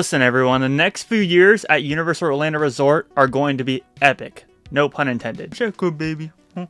Listen everyone, the next few years at Universal Orlando Resort are going to be epic. No pun intended. Check good, baby. Huh?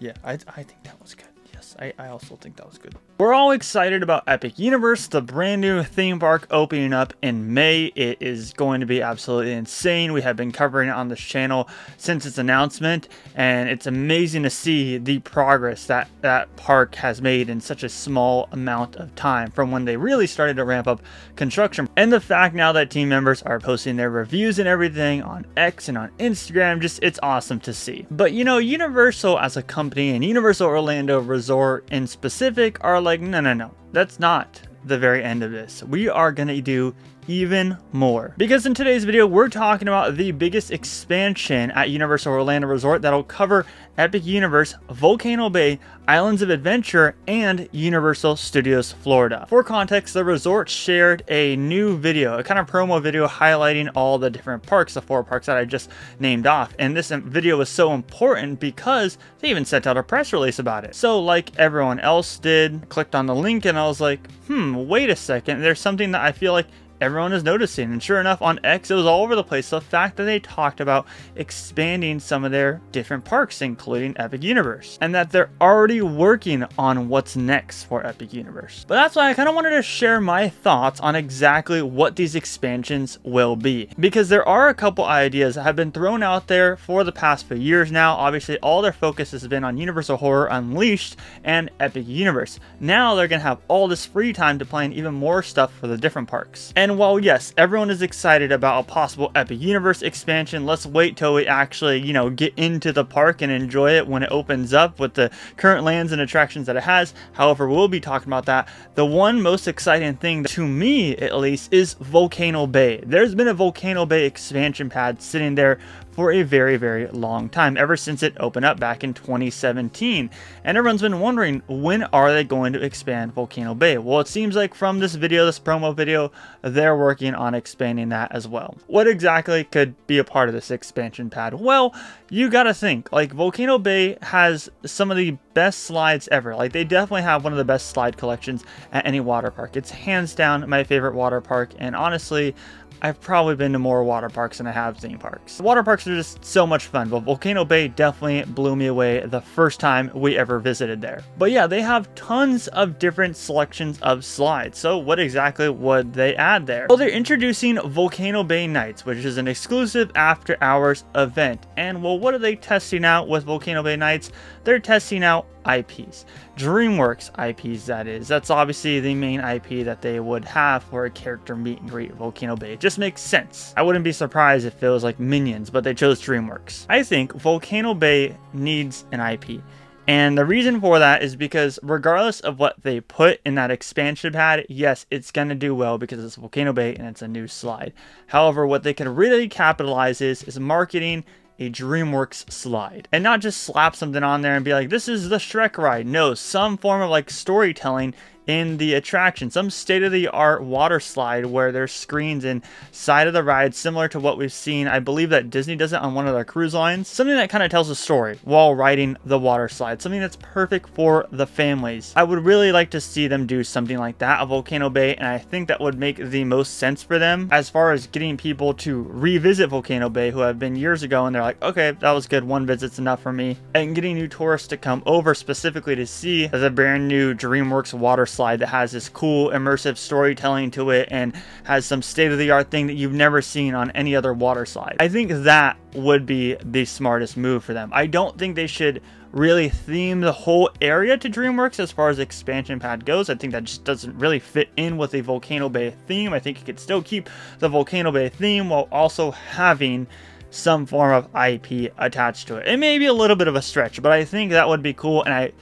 Yeah, I think that was good. Yes, I also think that was good. We're all excited about Epic Universe, the brand new theme park opening up in May. It is going to be absolutely insane. We have been covering it on this channel since its announcement, and it's amazing to see the progress that that park has made in such a small amount of time from when they really started to ramp up construction. And the fact now that team members are posting their reviews and everything on X and on Instagram, just it's awesome to see. But you know, Universal as a company and Universal Orlando Resort in specific are like, no, that's not the very end of this. We are gonna do even more, because in today's video we're talking about the biggest expansion at Universal Orlando Resort that'll cover Epic Universe, Volcano Bay, Islands of Adventure, and Universal Studios Florida. For context, the resort shared a new video, a kind of promo video highlighting all the different parks, the 4 parks that I just named off. And this video was so important because they even sent out a press release about it. So like everyone else did, I clicked on the link and I was like, wait a second, there's something that I feel like everyone is noticing. And sure enough, on X it was all over the place, the fact that they talked about expanding some of their different parks, including Epic Universe, and that they're already working on what's next for Epic Universe. But that's why I kind of wanted to share my thoughts on exactly what these expansions will be, because there are a couple ideas that have been thrown out there for the past few years now. Obviously all their focus has been on Universal Horror Unleashed and Epic Universe. Now they're gonna have all this free time to plan even more stuff for the different parks. And while yes, everyone is excited about a possible Epic Universe expansion, let's wait till we actually, you know, get into the park and enjoy it when it opens up with the current lands and attractions that it has. However, we'll be talking about that. The one most exciting thing, to me at least, is Volcano Bay. There's been a Volcano Bay expansion pad sitting there for a very, very long time, ever since it opened up back in 2017. And everyone's been wondering, when are they going to expand Volcano Bay? Well, it seems like from this video, this promo video, they're working on expanding that as well. What exactly could be a part of this expansion pad? Well, you gotta think, like, Volcano Bay has some of the best slides ever. Like, they definitely have one of the best slide collections at any water park. It's hands down my favorite water park, and honestly, I've probably been to more water parks than I have theme parks. Water parks are just so much fun, but Volcano Bay definitely blew me away the first time we ever visited there. But yeah, they have tons of different selections of slides. So what exactly would they add there? Well, they're introducing Volcano Bay Nights, which is an exclusive after hours event. And well, what are they testing out with Volcano Bay Nights? They're testing out IPs, DreamWorks IPs, that is. That's obviously the main IP that they would have for a character meet and greet at Volcano Bay. It just makes sense. I wouldn't be surprised if it was like Minions, but they chose DreamWorks. I think Volcano Bay needs an IP. And the reason for that is because regardless of what they put in that expansion pad, yes, it's going to do well because it's Volcano Bay and it's a new slide. However, what they can really capitalize is marketing a DreamWorks slide, and not just slap something on there and be like, this is the Shrek ride. No, some form of like storytelling in the attraction, some state-of-the-art water slide where there's screens inside of the ride, similar to what we've seen. I believe that Disney does it on one of their cruise lines. Something that kind of tells a story while riding the water slide, something that's perfect for the families. I would really like to see them do something like that at Volcano Bay, and I think that would make the most sense for them as far as getting people to revisit Volcano Bay who have been years ago and they're like, okay, that was good, one visit's enough for me, and getting new tourists to come over specifically to see as a brand new DreamWorks water slide that has this cool immersive storytelling to it and has some state-of-the-art thing that you've never seen on any other water slide. I think that would be the smartest move for them. I don't think they should really theme the whole area to DreamWorks as far as expansion pad goes. I think that just doesn't really fit in with a Volcano Bay theme. I think you could still keep the Volcano Bay theme while also having some form of IP attached to it. It may be a little bit of a stretch, but I think that would be cool, and I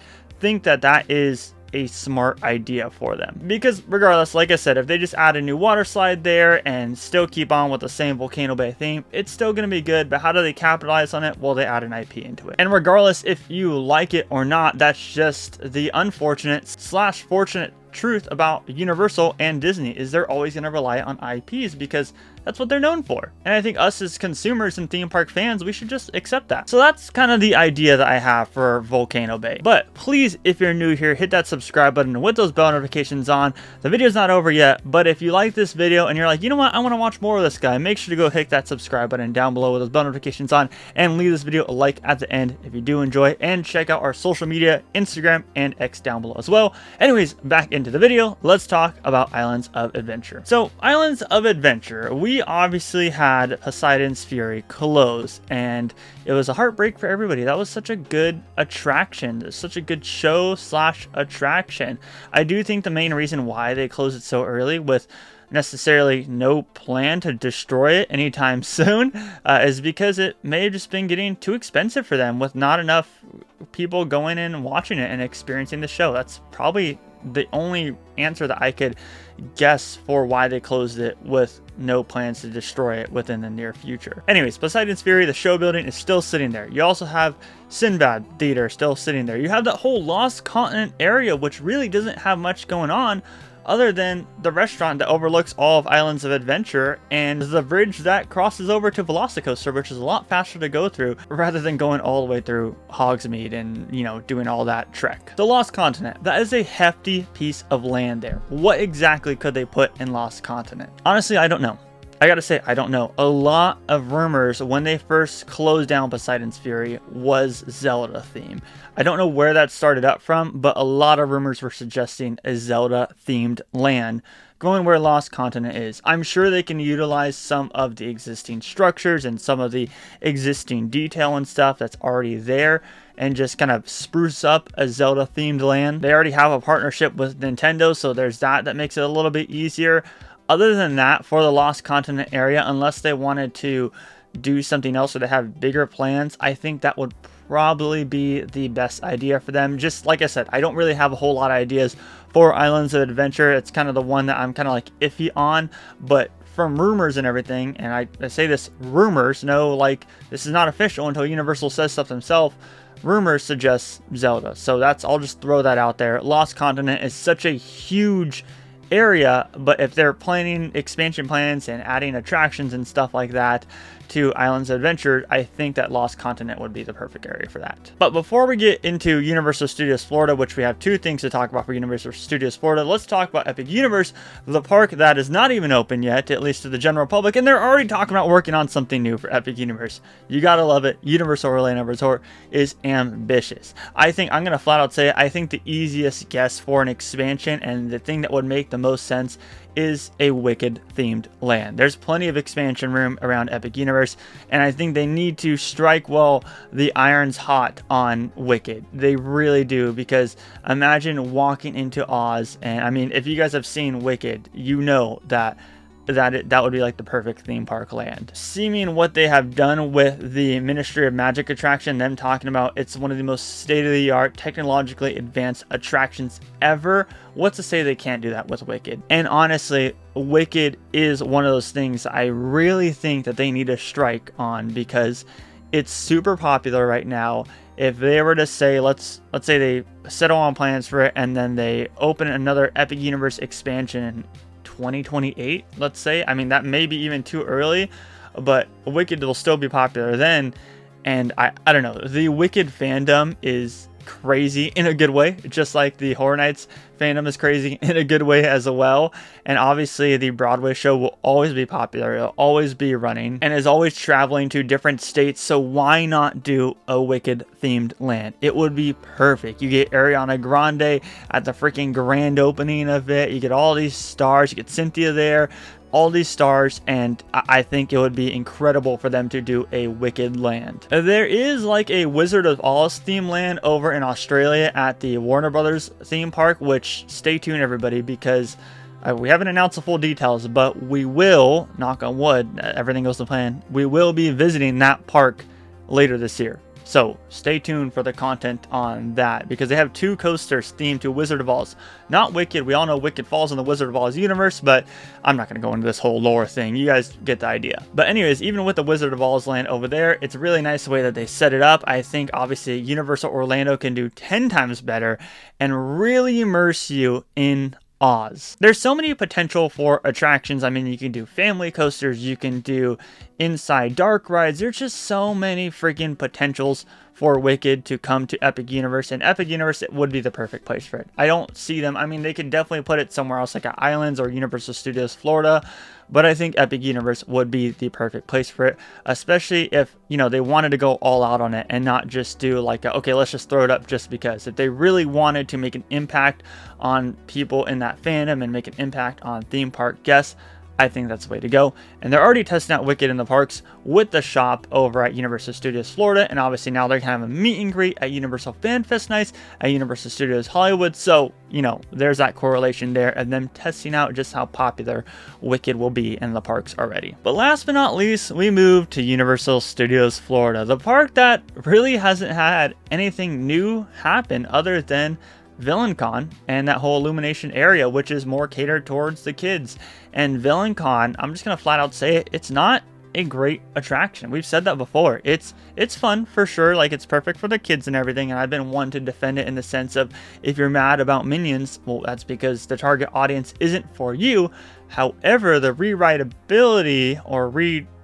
think that that is a smart idea for them, because regardless, like I said, if they just add a new water slide there and still keep on with the same Volcano Bay theme, it's still going to be good. But how do they capitalize on it? Well, they add an IP into it, and regardless if you like it or not, that's just the unfortunate / fortunate truth about Universal and Disney is they're always going to rely on IPs because that's what they're known for. And I think us as consumers and theme park fans, we should just accept that. So that's kind of the idea that I have for Volcano Bay. But please, if you're new here, hit that subscribe button with those bell notifications on. The video's not over yet, but if you like this video and you're like, you know what, I want to watch more of this guy, make sure to go hit that subscribe button down below with those bell notifications on and leave this video a like at the end if you do enjoy, and check out our social media, Instagram and X down below as well. Anyways, back into the video, let's talk about Islands of Adventure. So Islands of Adventure, we obviously had Poseidon's Fury close, and it was a heartbreak for everybody. That was such a good attraction, such a good show slash attraction. I do think the main reason why they closed it so early with necessarily no plan to destroy it anytime soon is because it may have just been getting too expensive for them with not enough people going in and watching it and experiencing the show. That's probably the only answer that I could guess for why they closed it with no plans to destroy it within the near future. Anyways, Poseidon's Fury, the show building, is still sitting there. You also have Sinbad Theater still sitting there. You have that whole Lost Continent area, which really doesn't have much going on other than the restaurant that overlooks all of Islands of Adventure and the bridge that crosses over to Velocicoaster, which is a lot faster to go through rather than going all the way through Hogsmeade and, you know, doing all that trek. The Lost Continent, that is a hefty piece of land there. What exactly could they put in Lost Continent? Honestly, I don't know. I gotta say, I don't know. A lot of rumors when they first closed down Poseidon's Fury was Zelda theme. I don't know where that started up from, but a lot of rumors were suggesting a Zelda themed land going where Lost Continent is. I'm sure they can utilize some of the existing structures and some of the existing detail and stuff that's already there and just kind of spruce up a Zelda themed land. They already have a partnership with Nintendo, so there's that makes it a little bit easier. Other than that, for the Lost Continent area, unless they wanted to do something else or they have bigger plans, I think that would probably be the best idea for them. Just like I said, I don't really have a whole lot of ideas for Islands of Adventure. It's kind of the one that I'm kind of like iffy on, but from rumors and everything, and I say this rumors, no, like this is not official until Universal says stuff themselves. Rumors suggest Zelda, so that's, I'll just throw that out there. Lost Continent is such a huge area, but if they're planning expansion plans and adding attractions and stuff like that to Islands of Adventure, I think that Lost Continent would be the perfect area for that. But before we get into Universal Studios Florida, which we have two things to talk about for Universal Studios Florida, let's talk about Epic Universe, the park that is not even open yet, at least to the general public, and they're already talking about working on something new for Epic Universe. You gotta love it. Universal Orlando Resort is ambitious. I think, I'm gonna flat out say it, I think the easiest guess for an expansion and the thing that would make the most sense is a Wicked themed land. There's plenty of expansion room around Epic Universe, and I think they need to strike while the iron's hot on Wicked. They really do, because imagine walking into Oz, and I mean, if you guys have seen Wicked, you know that would be like the perfect theme park land. Seeing what they have done with the Ministry of Magic attraction, them talking about it's one of the most state-of-the-art, technologically advanced attractions ever, what's to say they can't do that with Wicked? And honestly, Wicked is one of those things I really think that they need to strike on, because it's super popular right now. If they were to say, let's say they settle on plans for it and then they open another Epic Universe expansion in 2028, let's say. I mean, that may be even too early, but Wicked will still be popular then. And I don't know, the Wicked fandom is crazy in a good way, just like the Horror Nights fandom is crazy in a good way as well. And obviously the Broadway show will always be popular, it'll always be running, and is always traveling to different states, so why not do a Wicked themed land? It would be perfect. You get Ariana Grande at the freaking grand opening of it, you get all these stars, you get Cynthia there, all these stars, and I think it would be incredible for them to do a Wicked land. There is like a Wizard of Oz theme land over in Australia at the Warner Brothers theme park, which stay tuned everybody, because we haven't announced the full details, but we will, knock on wood, everything goes to plan, we will be visiting that park later this year. So stay tuned for the content on that, because they have two coasters themed to Wizard of Oz. Not Wicked. We all know Wicked falls in the Wizard of Oz universe, but I'm not going to go into this whole lore thing. You guys get the idea. But anyways, even with the Wizard of Oz land over there, it's really nice the way that they set it up. I think obviously Universal Orlando can do 10 times better and really immerse you in Oz. There's so many potential for attractions. I mean, you can do family coasters, you can do inside dark rides. There's just so many freaking potentials for Wicked to come to Epic Universe, and Epic Universe, it would be the perfect place for it. I don't see them. I mean, they could definitely put it somewhere else like at Islands or Universal Studios Florida, but I think Epic Universe would be the perfect place for it, especially if, you know, they wanted to go all out on it and not just do like, okay, let's just throw it up just because. If they really wanted to make an impact on people in that fandom and make an impact on theme park guests, I think that's the way to go. And they're already testing out Wicked in the parks with the shop over at Universal Studios Florida. And obviously now they're going to have a meet and greet at Universal Fan Fest nights at Universal Studios Hollywood. So, you know, there's that correlation there and them testing out just how popular Wicked will be in the parks already. But last but not least, we move to Universal Studios Florida, the park that really hasn't had anything new happen other than VillainCon and that whole Illumination area, which is more catered towards the kids. And VillainCon, I'm just gonna flat out say it, it's not a great attraction. We've said that before. It's fun for sure, like it's perfect for the kids and everything, and I've been one to defend it in the sense of, if you're mad about Minions, well, that's because the target audience isn't for you. However, the rewritability or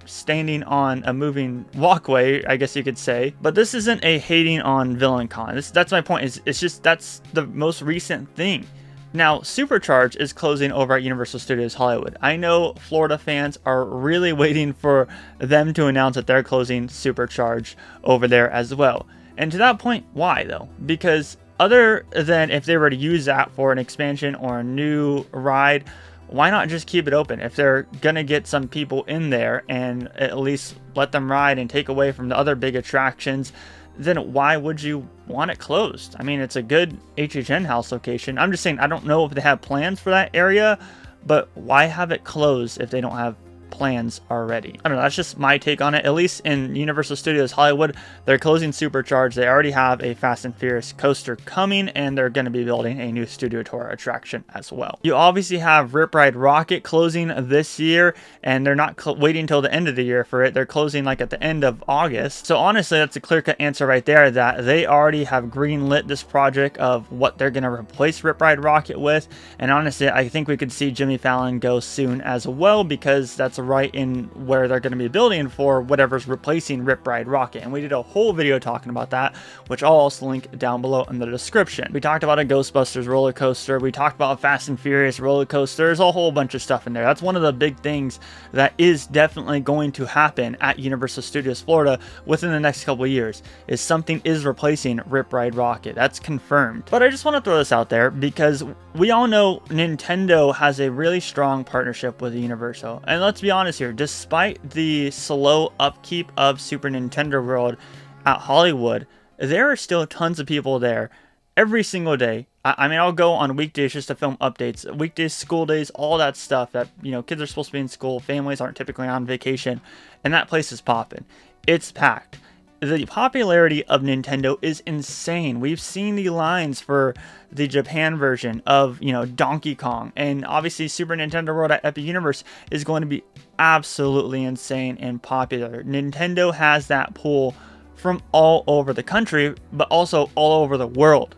standing on a moving walkway, I guess you could say. But this isn't a hating on VillainCon. That's my point. It's just that's the most recent thing. Now, Supercharge is closing over at Universal Studios Hollywood. I know Florida fans are really waiting for them to announce that they're closing Supercharge over there as well. And to that point, why though? Because other than if they were to use that for an expansion or a new ride, why not just keep it open? If they're gonna get some people in there and at least let them ride and take away from the other big attractions, then why would you want it closed? I mean, it's a good HHN house location. I'm just saying, I don't know if they have plans for that area, but why have it closed if they don't have plans already? I don't know, that's just my take on it. At least in Universal Studios Hollywood, they're closing Supercharge. They already have a Fast and Furious coaster coming, and they're going to be building a new Studio Tour attraction as well. You obviously have Rip Ride Rocket closing this year, and they're not waiting until the end of the year for it. They're closing like at the end of August. So honestly, that's a clear-cut answer right there, that they already have greenlit this project of what they're going to replace Rip Ride Rocket with. And honestly, I think we could see Jimmy Fallon go soon as well, because that's right in where they're going to be building for whatever's replacing Rip Ride Rocket. And we did a whole video talking about that, which I'll also link down below in the description. We talked about a Ghostbusters roller coaster. We talked about a Fast and Furious roller coaster. There's a whole bunch of stuff in there. That's one of the big things that is definitely going to happen at Universal Studios Florida within the next couple of years, is something is replacing Rip Ride Rocket. That's confirmed. But I just want to throw this out there because we all know Nintendo has a really strong partnership with Universal. And let's be honest here, despite the slow upkeep of Super Nintendo World at Hollywood, there are still tons of people there every single day. I mean, I'll go on weekdays just to film updates, weekdays, school days, all that stuff that, you know, kids are supposed to be in school, families aren't typically on vacation, and that place is popping. It's packed. The popularity of Nintendo is insane. We've seen the lines for the Japan version of, you know, Donkey Kong, and obviously Super Nintendo World at Epic Universe is going to be absolutely insane and popular. Nintendo has that pull from all over the country, but also all over the world.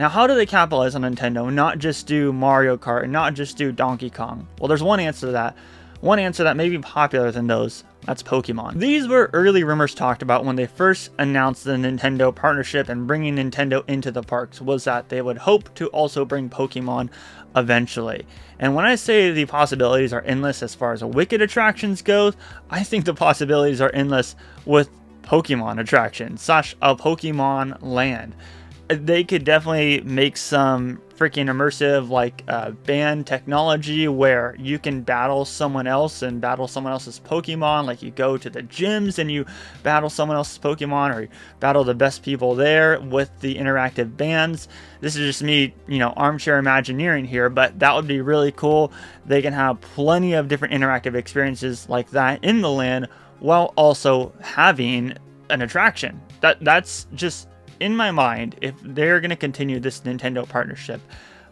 Now, how do they capitalize on Nintendo, not just do Mario Kart and not just do Donkey Kong? Well, there's one answer to that. One answer that may be popular than those. That's Pokemon. These were early rumors talked about when they first announced the Nintendo partnership and bringing Nintendo into the parks, was that they would hope to also bring Pokemon eventually. And when I say the possibilities are endless as far as Wicked attractions goes, I think the possibilities are endless with Pokemon attractions, such a Pokemon land. They could definitely make some freaking immersive like band technology where you can battle someone else and battle someone else's Pokemon. Like you go to the gyms and you battle someone else's Pokemon, or you battle the best people there with the interactive bands. This is just me, you know, armchair imagineering here, but that would be really cool. They can have plenty of different interactive experiences like that in the land while also having an attraction. That's just, in my mind, if they're going to continue this Nintendo partnership,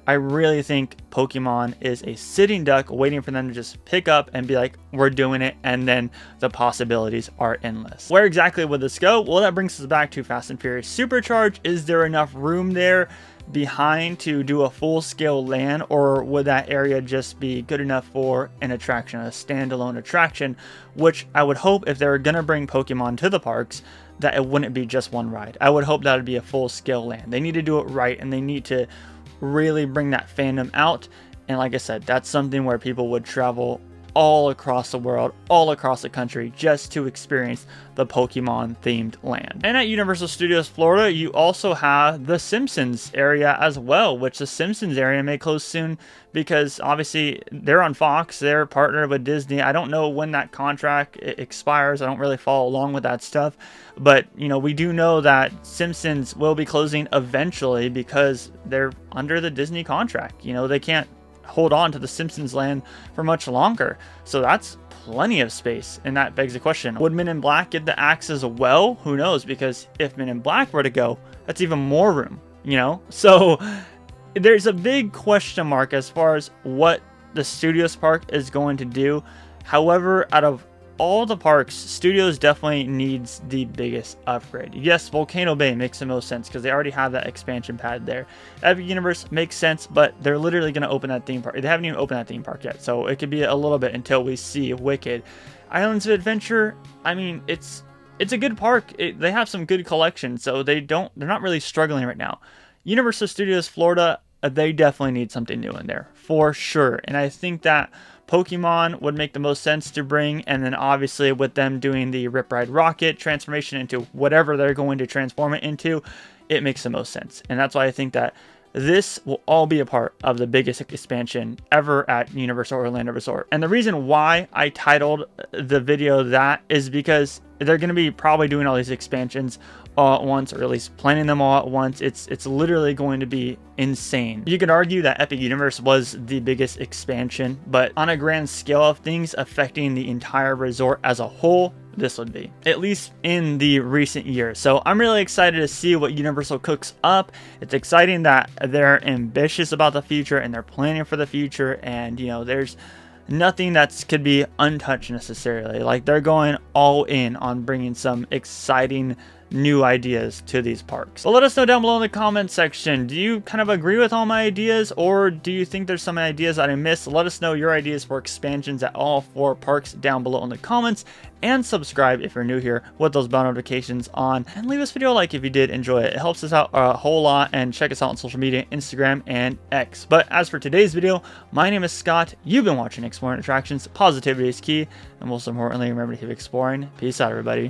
I really think Pokemon is a sitting duck waiting for them to just pick up and be like, we're doing it, and then the possibilities are endless. Where exactly would this go? Well, that brings us back to Fast and Furious Supercharge. Is there enough room there behind to do a full-scale land, or would that area just be good enough for an attraction, a standalone attraction? Which I would hope, if they're gonna bring Pokemon to the parks, that it wouldn't be just one ride. I would hope that would be a full-scale land. They need to do it right, and they need to really bring that fandom out. And like I said, that's something where people would travel all across the world, all across the country, just to experience the Pokemon themed land. And at Universal Studios Florida, you also have the Simpsons area as well, which the Simpsons area may close soon because obviously they're on Fox, they're partnered with Disney. I don't know when that contract expires. I don't really follow along with that stuff, but you know, we do know that Simpsons will be closing eventually because they're under the Disney contract. You know, they can't hold on to the Simpsons land for much longer, so that's plenty of space. And that begs the question, would Men in Black get the axe as well? Who knows, because if Men in Black were to go, that's even more room, you know? So there's a big question mark as far as what the Studios park is going to do. However, out of all the parks, Studios definitely needs the biggest upgrade. Yes, Volcano Bay makes the most sense because they already have that expansion pad there. Epic Universe makes sense, but they're literally going to open that theme park. They haven't even opened that theme park yet, so it could be a little bit until we see Wicked. Islands of Adventure, I mean, it's a good park. They have some good collections, so they're not really struggling right now. Universal Studios Florida, they definitely need something new in there for sure, and I think that Pokemon would make the most sense to bring, and then obviously with them doing the Rip Ride Rocket transformation into whatever they're going to transform it into, it makes the most sense. And that's why I think that this will all be a part of the biggest expansion ever at Universal Orlando Resort. And the reason why I titled the video that is because they're going to be probably doing all these expansions all at once, or at least planning them all at once. It's literally going to be insane. You could argue that Epic Universe was the biggest expansion, but on a grand scale of things affecting the entire resort as a whole, this would be, at least in the recent years. So I'm really excited to see what Universal cooks up. It's exciting that they're ambitious about the future and they're planning for the future, and you know, there's nothing that could be untouched necessarily. Like, they're going all in on bringing some exciting new ideas to these parks. So let us know down below in the comment section, do you kind of agree with all my ideas, or do you think there's some ideas that I missed? Let us know your ideas for expansions at all 4 parks down below in the comments, and subscribe if you're new here with those bell notifications on, and leave this video a like if you did enjoy it. It helps us out a whole lot, and check us out on social media, Instagram and X. But as for today's video, my name is Scott. You've been watching Exploring Attractions. Positivity is key, and most importantly, remember to keep exploring. Peace out, everybody.